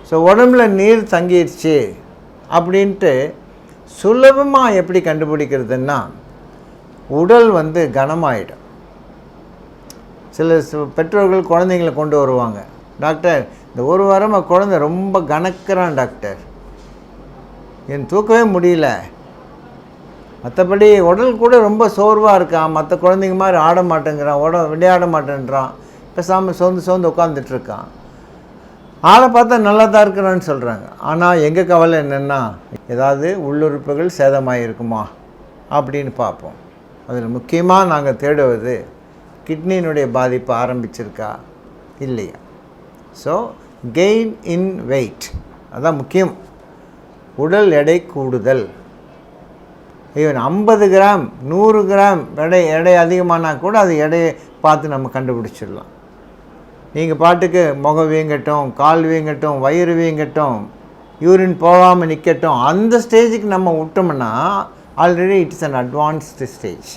So உடம்புல நீர் தங்கிடுச்சு அப்படின்ட்டு சுலபமாக எப்படி கண்டுபிடிக்கிறதுன்னா, உடல் வந்து கனமாயிடும். சில பெற்றோர்கள் குழந்தைங்களை கொண்டு வருவாங்க, டாக்டர் இந்த ஒரு வாரமாக குழந்தை ரொம்ப கணக்கிறான் டாக்டர், என் தூக்கவே முடியல, மற்றபடி உடல் கூட ரொம்ப சோர்வாக இருக்கான், மற்ற குழந்தைங்க மாதிரி ஆட மாட்டேங்கிறான், விளையாட மாட்டேன்றான், பேசாமல் சோர்ந்து உட்காந்துட்ருக்கான், ஆளை பார்த்தா நல்லா தான் இருக்கிறான்னு சொல்கிறாங்க. ஆனால் எங்கள் கவலை என்னென்னா, ஏதாவது உள்ளுறுப்புகள் சேதமாக இருக்குமா அப்படின்னு பார்ப்போம். அதில் முக்கியமாக நாங்கள் தேடுவது கிட்னியினுடைய பாதிப்பு ஆரம்பிச்சிருக்கா இல்லையா. ஸோ கெயின் இன் வெயிட் அதான் முக்கியம். உடல் எடை கூடுதல், ஈவன் 50 கிராம் 100 கிராம் எடை அதிகமானால் கூட அது எடையை பார்த்து நம்ம கண்டுபிடிச்சிடலாம். நீங்கள் பாட்டுக்கு முகம் வீங்கட்டும், கால் வீங்கட்டும், வயிறு வீங்கட்டும், யூரின் போகாமல் நிற்கட்டும், அந்த ஸ்டேஜுக்கு நம்ம விட்டோம்னா already it's an advanced stage.